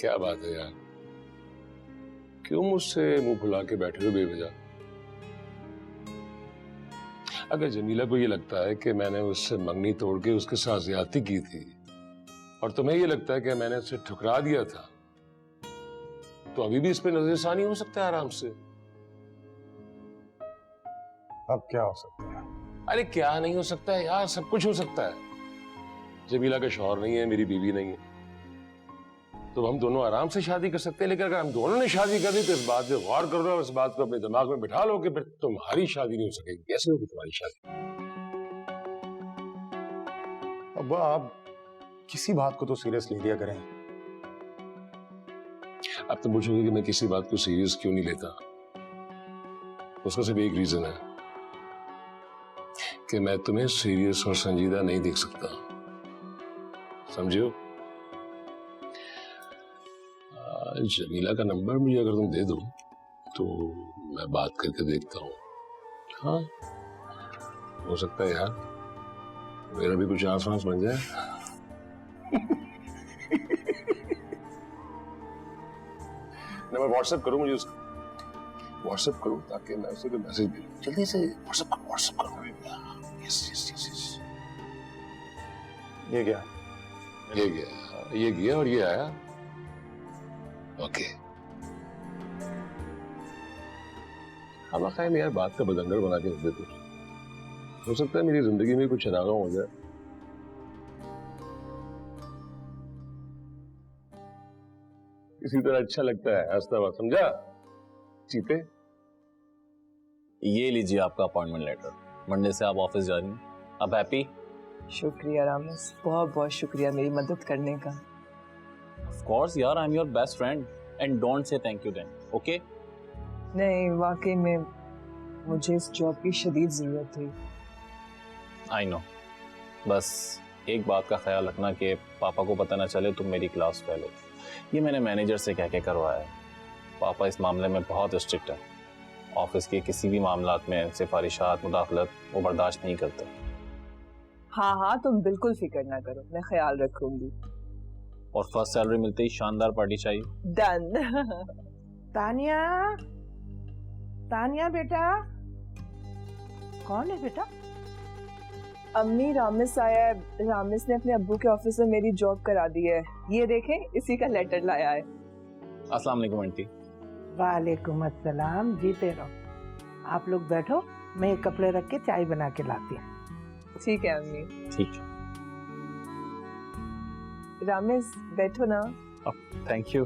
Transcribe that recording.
क्या बात है यार, क्यों मुझसे मुंह फुला के बैठे हो बेवजह? अगर जमीला को ये लगता है कि मैंने उससे मंगनी तोड़ के उसके साथ ज्यादती की थी और तुम्हें ये लगता है कि मैंने उसे ठुकरा दिया था, तो अभी भी इस पे नजरसानी हो सकता है आराम से। अब क्या हो सकता है? अरे क्या नहीं हो सकता है यार, सब कुछ हो सकता है। जमीला का शौहर नहीं है, मेरी बीवी नहीं है, तो हम दोनों आराम से शादी कर सकते हैं। लेकिन अगर हम दोनों ने शादी कर दी तो इस बात पे गौर कर लो और इस बात को अपने दिमाग में बिठा लो कि फिर तुम्हारी शादी नहीं हो सकेगी। कैसे होगी तुम्हारी शादी? अब आप किसी बात को तो सीरियस ले लिया करें। अब तुम पूछोगे कि मैं किसी बात को सीरियस क्यों नहीं लेता। उसका सिर्फ एक रीजन है कि मैं तुम्हें सीरियस और संजीदा नहीं देख सकता, समझो? जमीला का नंबर मुझे अगर तुम दे दो तो मैं बात करके देखता हूँ। हाँ, हो सकता है यार मेरा भी कुछ आस पास बन जाए। नंबर व्हाट्सएप करो मुझे उसका, व्हाट्सएप करो ताकि मैं उसे कोई मैसेज भेजूं। जल्दी से व्हाट्सएप करो। Yes yes yes yes. ये क्या? ये गया, ये गया और ये आया। ओके। अब खैर यार बात का बदंगर बना के रख देते। हो सकता है मेरी जिंदगी में कुछ चरागा हो जाए। इसी तरह अच्छा लगता है हंसता हुआ, समझा चीते? ये लीजिए आपका अपॉइंटमेंट लेटर। मंडे से आप ऑफिस जा रही हैं। अब हैप्पी? शुक्रिया रामेश, बहुत बहुत शुक्रिया मेरी मदद करने का। ऑफ कोर्स यार, I am your best friend and don't say thank you then, okay? नहीं, वाकई में मुझे इस जॉब की शदीद जरूरत थी। आई नो, बस एक बात का ख्याल रखना कि पापा को पता ना चले तुम मेरी क्लास फेल हो। ये मैंने मैनेजर से कह के करवाया है। पापा इस मामले में बहुत स्ट्रिक्ट है। ऑफिस के किसी भी मामलात में सिफारिशात, मुदाखलत वो बर्दाश्त नहीं करते। हाँ हाँ, तुम बिल्कुल फिक्र ना करो, मैं ख्याल रखूंगी। और फर्स्ट सैलरी मिलते ही शानदार पार्टी चाहिए। डन। तानिया, तानिया बेटा। कौन है बेटा? अम्मी, रामिस आया है। रामिस ने अपने अब्बू के ऑफिस में मेरी जॉब करा दी है। ये देखें, इसी का लेटर लाया है। अस्सलाम वालेकुम आंटी। वालेकुम अस्सलाम, जीते रहो। आप लोग बैठो, मैं एक कपड़े रख के चाय बना के लाती हूँ। ठीक है अम्मी। ठीक है। रामिस बैठो ना। Thank you.